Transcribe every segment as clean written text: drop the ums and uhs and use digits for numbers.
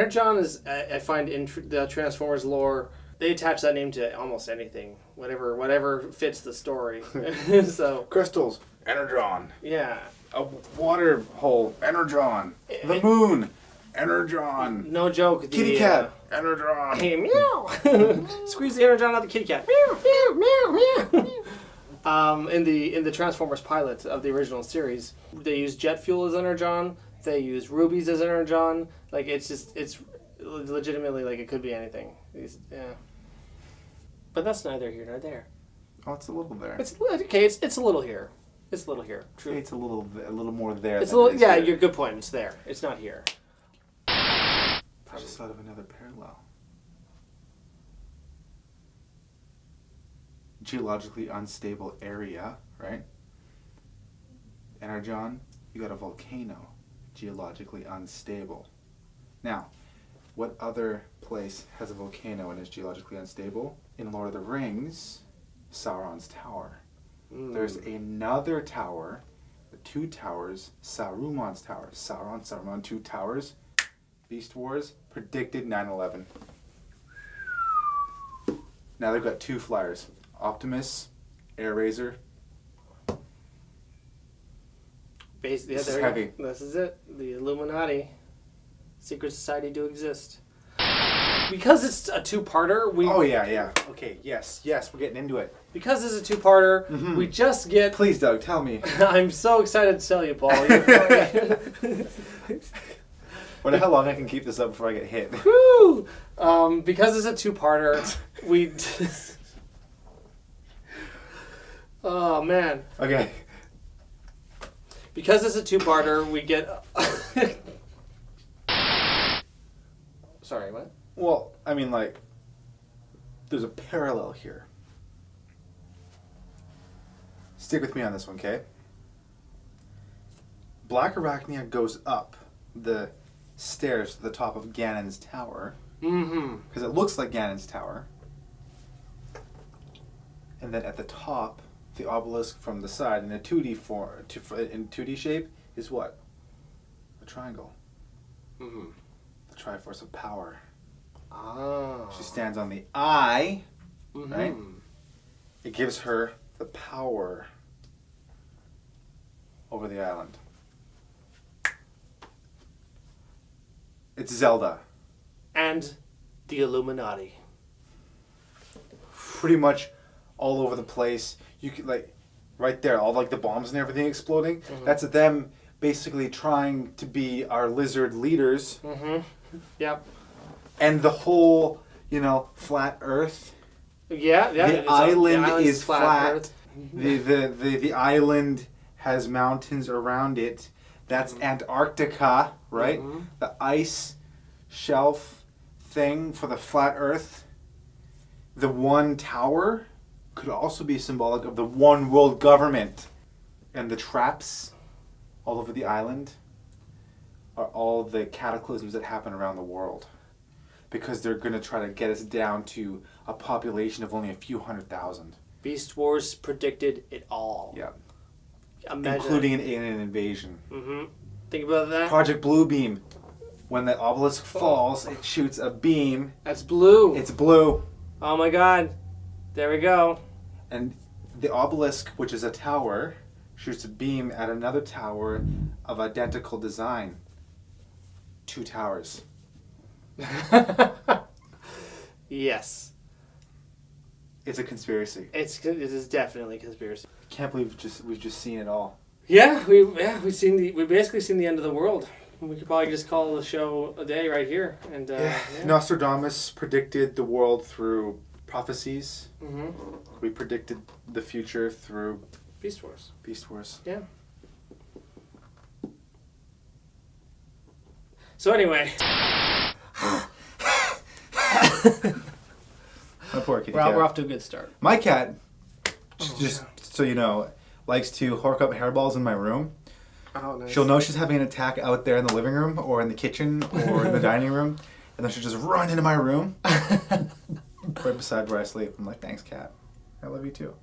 Energon is, I find in the Transformers lore, they attach that name to almost anything, whatever fits the story. So crystals, Energon. Yeah. A water hole, Energon. The moon, Energon. No joke. Kitty cat, Energon. Hey, meow. Squeeze the Energon out of the kitty cat. Meow, meow, meow, meow. In the Transformers pilot of the original series, they use jet fuel as Energon. They use rubies as Energon. Like, it's legitimately, like, it could be anything. Yeah. But that's neither here nor there. Oh, it's a little there. It's okay. It's a little here. It's a little here. True. It's a little more there. It's a little. Yeah, you're good point. It's there. It's not here. I just thought of another parallel. Geologically unstable area, right? Energon, you got a volcano, geologically unstable. Now, what other place has a volcano and is geologically unstable? In Lord of the Rings, Sauron's Tower. There's another tower, the two towers, Saruman's Tower. Saruman, two towers. Beast Wars predicted 9/11. Now they've got two flyers. Optimus, Air Razor. This is heavy. This is it. The Illuminati. Secret society do exist. Because it's a two-parter, we... Oh, yeah. Okay, yes, we're getting into it. Because it's a two-parter, we just get... Please, Doug, tell me. I'm so excited to tell you, Paul. Wonder how long I can keep this up before I get hit. Woo! Because it's a two-parter, we... Oh, man. Okay. Because it's a two-parter, we get... Sorry, what? Well, I mean, like, there's a parallel here. Stick with me on this one, okay? Black Arachnia goes up the stairs to the top of Ganon's tower. Because it looks like Ganon's tower. And then at the top, the obelisk from the side in a 2D in 2D shape is what? A triangle. The Triforce of Power. Ah. She stands on the eye, right? It gives her the power over the island. It's Zelda. And the Illuminati. Pretty much all over the place. You could, like, right there, all like the bombs and everything exploding. That's them basically trying to be our lizard leaders. Yep. And the whole, flat Earth. Yeah. The island is flat. Earth. The island has mountains around it. That's Antarctica, right? The ice shelf thing for the flat Earth. The one tower could also be symbolic of the one world government. And the traps all over the island are all the cataclysms that happen around the world. Because they're going to try to get us down to a population of only a few 100,000. Beast Wars predicted it all. Yeah. Imagine including an alien invasion. Think about that. Project Bluebeam. When the obelisk falls, it shoots a beam. That's blue. It's blue. Oh my god. There we go. And the obelisk, which is a tower, shoots a beam at another tower of identical design. Two towers. Yes. It's a conspiracy. It is definitely a conspiracy. Can't believe we've just seen it all. Yeah, we've basically seen the end of the world. We could probably just call the show a day right here. And Nostradamus predicted the world through prophecies. We predicted the future through Beast Wars. Beast Wars. Yeah. So anyway. My poor kitty cat. We're off to a good start. My cat, just so you know, likes to hork up hairballs in my room. Oh, nice. She'll know she's having an attack out there in the living room or in the kitchen or in the dining room, and then she'll just run into my room right beside where I sleep. I'm like, thanks, cat. I love you too.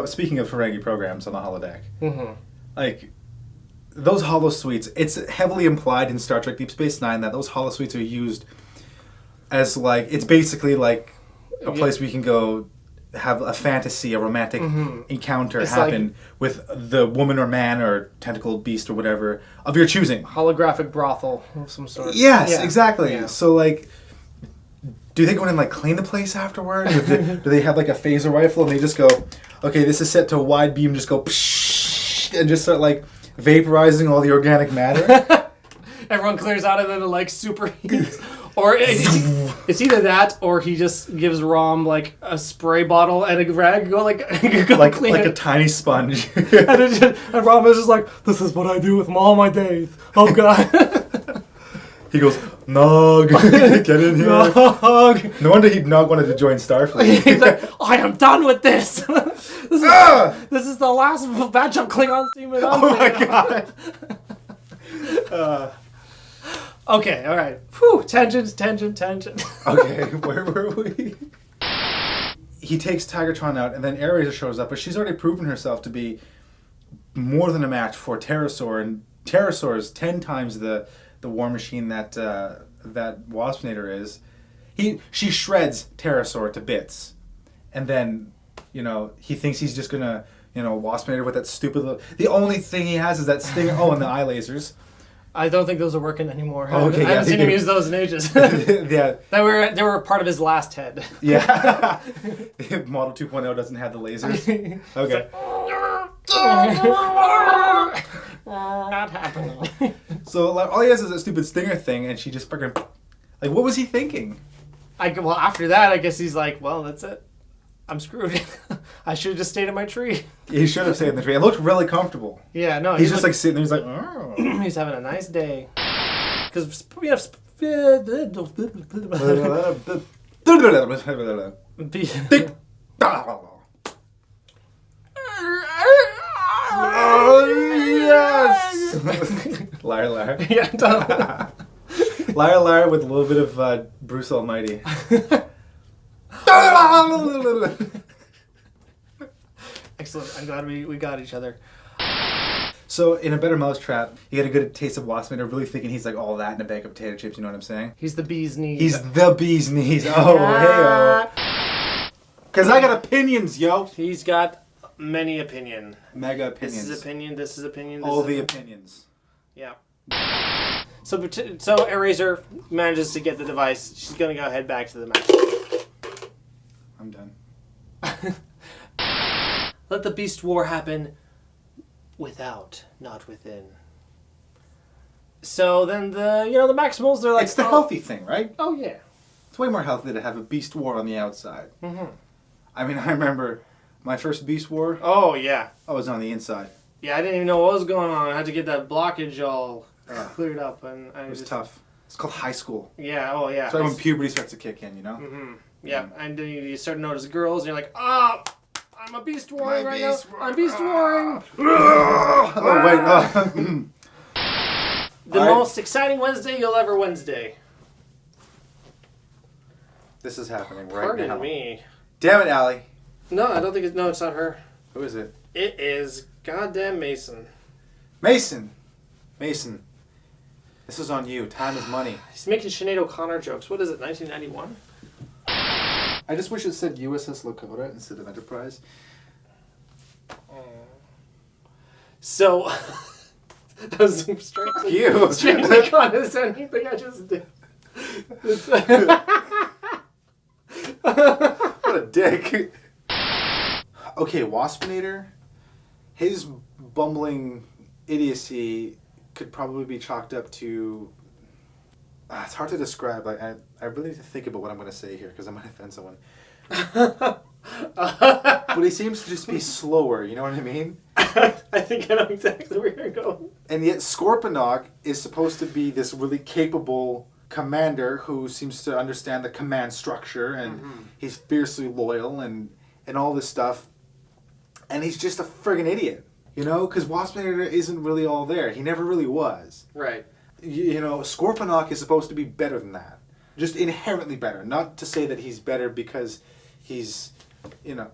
Speaking of Ferengi programs on the holodeck, like, those holosuites, it's heavily implied in Star Trek Deep Space Nine that those holosuites are used as like, it's basically like a place where you can go have a fantasy, a romantic encounter happen with the woman or man or tentacle beast or whatever of your choosing. Holographic brothel of some sort. Yes, exactly. Yeah. So like, do they go in and like clean the place afterward? Do they have like a phaser rifle and they just go, okay, this is set to a wide beam, just go psh, and just start like vaporizing all the organic matter? Everyone clears out and then it like superheats. Or it's either that, or he just gives Rom like a spray bottle and a rag. Go clean like it. a tiny sponge. and Rom is just like, this is what I do with all my days. Oh god. He goes, Nog, get in here. Nog. No wonder Nog wanted to join Starfleet. He's like, I am done with this. This is the last batch of Klingon semen. Oh my god. Okay, all right. Whew, tangent. Okay, where were we? He takes Tigertron out, and then Airazor shows up, but she's already proven herself to be more than a match for Pterosaur, and Pterosaur is 10 times the war machine that Waspinator is. She shreds Pterosaur to bits, and then he thinks he's just gonna Waspinator with that stupid little. The only thing he has is that stinger. Oh, and the eye lasers. I don't think those are working anymore. Okay, I haven't seen him use those in ages. Yeah. They were part of his last head. Yeah. Model 2.0 doesn't have the lasers. Okay. Not happening. So like, all he has is that stupid stinger thing, and she just freaking like, what was he thinking? Well, after that, I guess he's like, well, that's it. I'm screwed. I should have just stayed in my tree. He should have stayed in the tree. It looked really comfortable. Yeah, no. He's just like sitting there. He's like, oh. He's having a nice day. Because we have. Yes! Liar. Yeah, Liar with a little bit of Bruce Almighty. Excellent. I'm glad we got each other. So, in A Better Mousetrap, you get a good taste of Waspinator really thinking he's like all that in a bag of potato chips, you know what I'm saying? He's the bee's knees. He's the bee's knees. Oh, hey-oh. Because I got opinions, yo. He's got many opinion. Mega opinions. This is opinion, this is opinion, all the opinions. Yeah. So Airazor manages to get the device. She's going to go head back to the map. I'm done. Let the beast war happen without, not within. So then the Maximals, they're like... It's the healthy thing, right? Oh, yeah. It's way more healthy to have a beast war on the outside. Mm-hmm. I mean, I remember my first beast war. Oh, yeah. I was on the inside. Yeah, I didn't even know what was going on. I had to get that blockage all cleared up. And it was tough. It's called high school. Yeah, oh, yeah. So when puberty starts to kick in, Mm-hmm. Yeah, and then you start to notice girls, and you're like, oh, I'm a beast warring right now. I'm beast warring. Oh, wait. The most exciting Wednesday you'll ever Wednesday. This is happening right now. Pardon me. Damn it, Allie. No, I don't think it's... No, it's not her. Who is it? It is goddamn Mason. Mason. This is on you. Time is money. He's making Sinead O'Connor jokes. What is it, 1991? I just wish it said USS Lakota instead of Enterprise. So... that was strangely condescending thing I just did. What a dick. Okay, Waspinator, his bumbling idiocy could probably be chalked up to... it's hard to describe. I really need to think about what I'm going to say here because I might offend someone. But he seems to just be slower, you know what I mean? I think I know exactly where you're going. And yet Scorponok is supposed to be this really capable commander who seems to understand the command structure, and he's fiercely loyal and all this stuff. And he's just a friggin' idiot, you know? Because Waspinator isn't really all there. He never really was. Right. You know, Scorponok is supposed to be better than that. Just inherently better. Not to say that he's better because he's, you know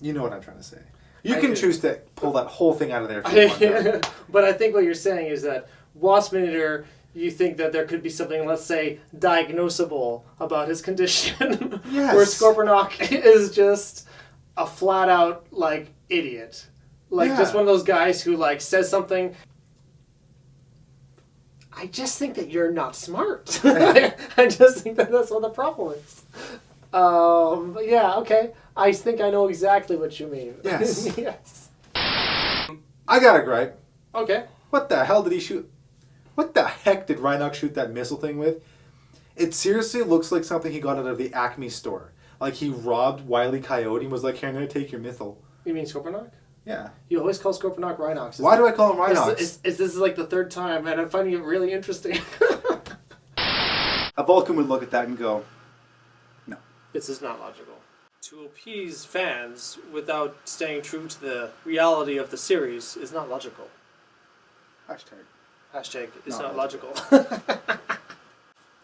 what I'm trying to say. You I can do. choose to pull that whole thing out of there if you want. Doug. But I think what you're saying is that Waspinator, you think that there could be something, let's say, diagnosable about his condition. Yes. Where Scorponok is just a flat out, like, idiot. Like, just one of those guys who, like, says something. I just think that you're not smart. I just think that that's what the problem is. But yeah, okay. I think I know exactly what you mean. Yes. Yes. I got a gripe. Okay. What the hell did he shoot? What the heck did Rhinox shoot that missile thing with? It seriously looks like something he got out of the Acme store. Like he robbed Wile E. Coyote and was like, "Here, I'm going to take your missile." You mean Scorponok? Yeah. You always call Scorponok Rhinox. Why do I call him Rhinox? This is like the third time, and I'm finding it really interesting. A Vulcan would look at that and go, "No." This is not logical. To appease fans without staying true to the reality of the series is not logical. Hashtag is not logical.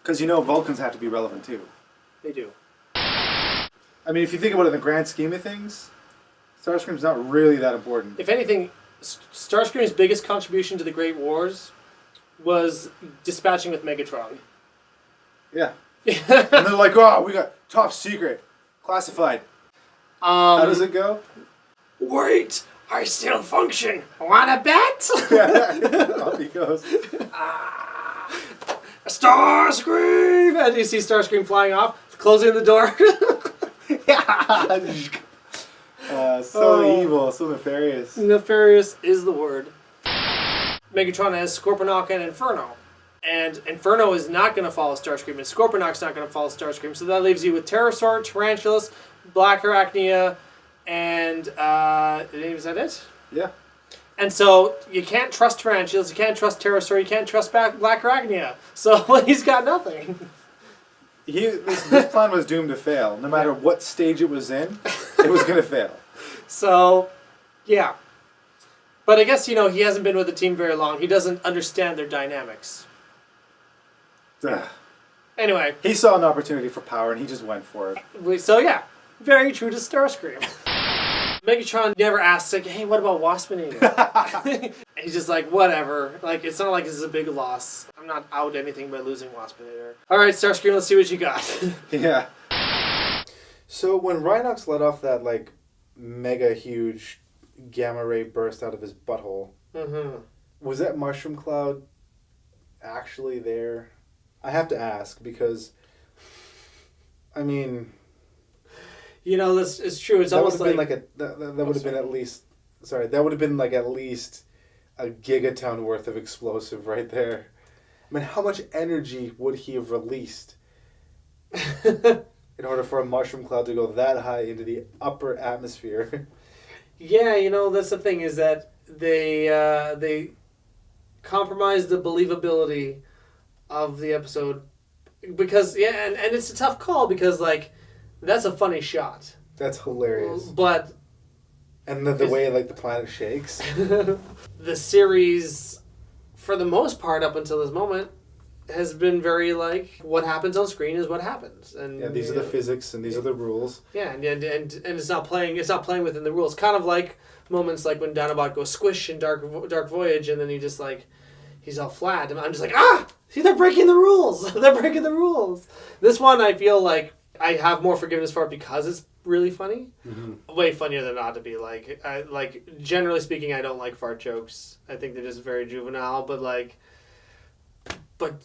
Because you know Vulcans have to be relevant too. They do. I mean, if you think about it in the grand scheme of things, Starscream's not really that important. If anything, Starscream's biggest contribution to the Great Wars was dispatching with Megatron. Yeah. And they're like, "Oh, we got top secret, classified." How does it go? Wait, I still function. Wanna bet? Off he goes. Starscream! And you see Starscream flying off, closing the door. So evil, so nefarious. Nefarious is the word. Megatron has Scorponok and Inferno. And Inferno is not going to follow Starscream, and Scorponok's not going to follow Starscream. So that leaves you with Pterosaur, Tarantulas, Black Arachnia, and is that it? Yeah. And so you can't trust Tarantulas, you can't trust Pterosaur, you can't trust Black Arachnia. So he's got nothing. This plan was doomed to fail. No matter what stage it was in, it was going to fail. So, yeah. But I guess, he hasn't been with the team very long. He doesn't understand their dynamics. Ugh. Anyway. He saw an opportunity for power and he just went for it. So, yeah. Very true to Starscream. Megatron never asks, like, "Hey, what about Waspinator?" He's just like, whatever. Like, it's not like this is a big loss. I'm not out anything by losing Waspinator. Alright, Starscream, let's see what you got. Yeah. So when Rhinox let off that, like, mega huge gamma ray burst out of his butthole, was that mushroom cloud actually there? I have to ask because, I mean... This is true. It's that almost would have like... been that would have been at least... Sorry, that would have been like at least a gigaton worth of explosive right there. I mean, how much energy would he have released in order for a mushroom cloud to go that high into the upper atmosphere? Yeah, that's the thing, is that they compromise the believability of the episode because, yeah, and it's a tough call because, like, that's a funny shot. That's hilarious. But... And the way, like, the planet shakes. The series, for the most part, up until this moment, has been very, like, what happens on screen is what happens. And yeah, these are the physics and these are the rules. Yeah, and it's not playing within the rules. Kind of like moments like when Dinobot goes squish in Dark Voyage, and then he's all flat. And I'm just like, see, they're breaking the rules. They're breaking the rules. This one, I feel like I have more forgiveness for it because it's really funny. Mm-hmm. Way funnier than it ought to be. Like, generally speaking, I don't like fart jokes. I think they're just very juvenile. But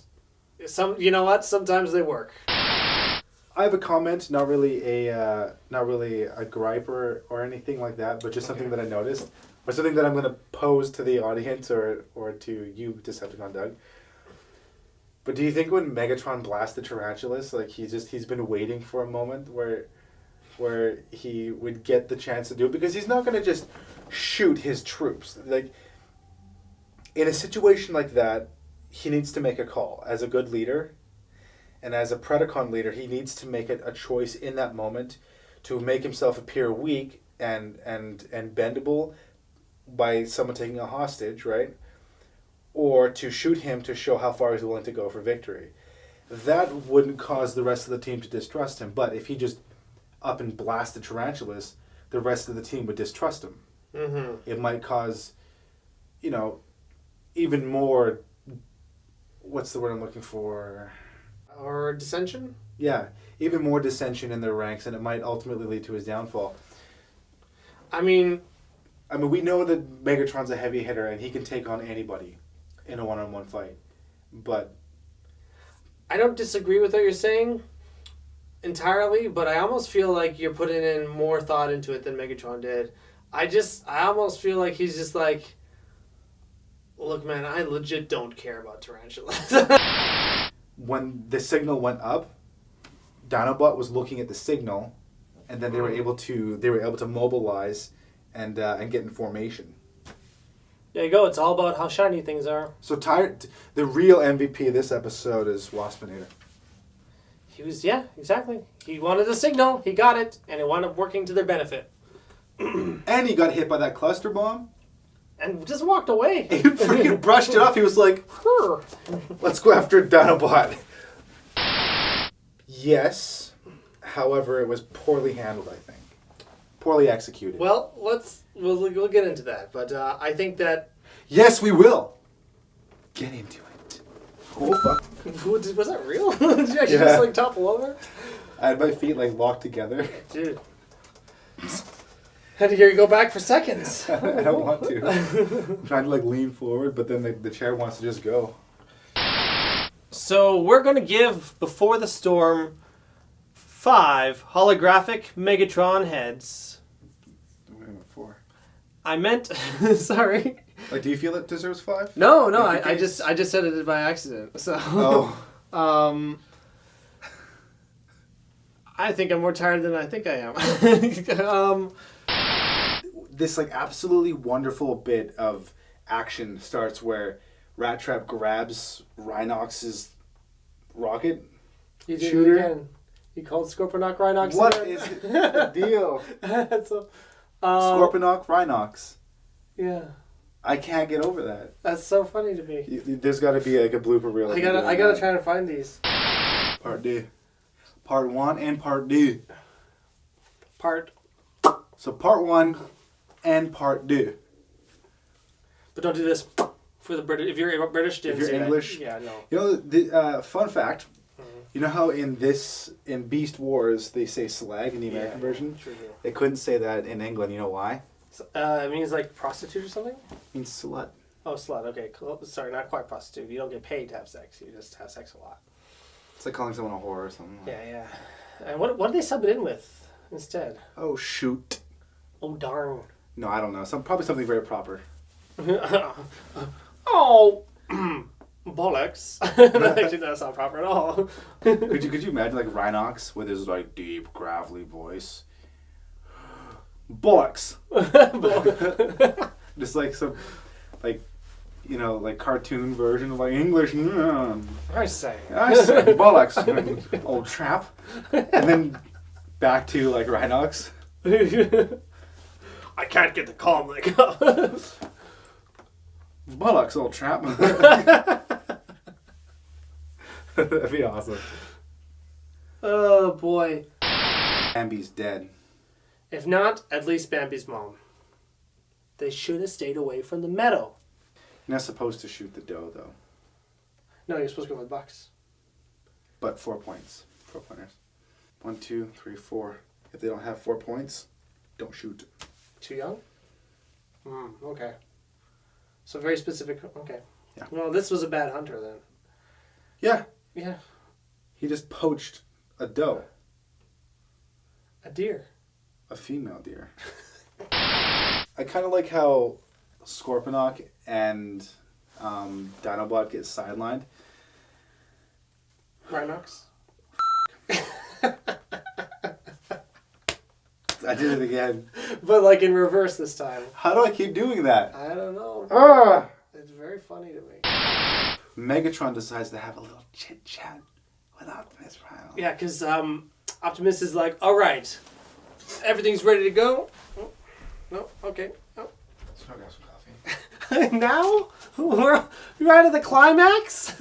sometimes they work. I have a comment, not really a gripe or anything like that, but just something that I noticed, or something that I'm going to pose to the audience or to you, Decepticon Doug. But do you think when Megatron blasted Tarantulas, like he's been waiting for a moment where he would get the chance to do it? Because he's not going to just shoot his troops. Like, in a situation like that, he needs to make a call. As a good leader, and as a Predacon leader, he needs to make a choice in that moment to make himself appear weak and bendable by someone taking a hostage, right? Or to shoot him to show how far he's willing to go for victory. That wouldn't cause the rest of the team to distrust him. But if he just up and blasted Tarantulas, the rest of the team would distrust him. It might cause, even more. What's the word I'm looking for? Or dissension? Yeah, even more dissension in their ranks, and it might ultimately lead to his downfall. I mean, we know that Megatron's a heavy hitter, and he can take on anybody in a one-on-one fight. But I don't disagree with what you're saying entirely, but I almost feel like you're putting in more thought into it than Megatron did. I almost feel like he's just like, look, man, I legit don't care about tarantulas. when the signal went up, Dinobot was looking at the signal, and then they were able to mobilize and get in formation. There you go. It's all about how shiny things are. So the real MVP of this episode is Waspinator. He was, yeah, exactly. He wanted a signal. He got it, and it wound up working to their benefit. And he got hit by that cluster bomb. And just walked away. He freaking brushed it off. He was like, let's go after Dinobot. Yes. However, it was poorly handled, I think. Poorly executed. Well, we'll get into that. But I think that... Yes, we will. Get into it. Oh, fuck. Was that real? Did you actually just topple over? I had my feet locked together. Dude. Had to hear you go back for seconds. I don't want to. I'm trying to lean forward, but then the chair wants to just go. So we're going to give Before the Storm 5 holographic Megatron heads. Wait a minute, 4. I meant... Sorry. Do you feel it deserves 5? No, I just said it by accident. So... Oh. I think I'm more tired than I think I am. This absolutely wonderful bit of action starts where Rat Trap grabs Rhinox's rocket shooter. Again. He called Scorponok Rhinox. What is the deal? Scorponok Rhinox. Yeah. I can't get over that. That's so funny to me. There's got to be a blooper reel. I gotta try to find these. Part D. Part 1 and Part D. So Part 1 and Part D. But don't do this for the British. If you're British, if you're English, yeah, no. The fun fact. You know how in Beast Wars they say slag in the American version? Sure do. They couldn't say that in England. You know why? It means prostitute or something? It means slut. Oh, slut. Okay, cool. Sorry, not quite prostitute. You don't get paid to have sex. You just have sex a lot. It's like calling someone a whore or something. Yeah. And what did they sub it in with instead? Oh, shoot. Oh, darn. No, I don't know. Probably something very proper. Oh, bollocks. That actually doesn't sound proper at all. Could you imagine Rhinox with his deep, gravelly voice? Bollocks. Just some, cartoon version of English. I say bollocks, old trap. And then back to Rhinox. I can't get the calm up. Bollocks, old trap. That'd be awesome. Oh boy. Bambi's dead. If not, at least Bambi's mom. They should have stayed away from the meadow. You're not supposed to shoot the doe, though. No, you're supposed to go with bucks. But 4 points. 4 pointers. 1, 2, 3, 4. If they don't have 4 points, don't shoot. Too young? Okay. So very specific. Okay. Yeah. Well, this was a bad hunter then. Yeah. Yeah. He just poached a doe. A deer. A female deer. I kind of like how Scorponok and Dinobot get sidelined. Rhinox. I did it again. But in reverse this time. How do I keep doing that? I don't know. Ah! It's very funny to me. Megatron decides to have a little chit chat with Optimus Prime. Yeah, because Optimus is like, all right, everything's ready to go. Oh, no, okay. Oh. Let's go grab some coffee. Now? We're right at the climax?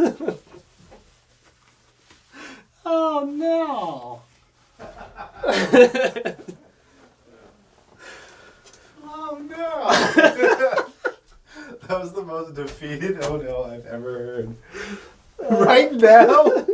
Oh no. Oh no. That was the most defeated oh no I've ever heard. Right now?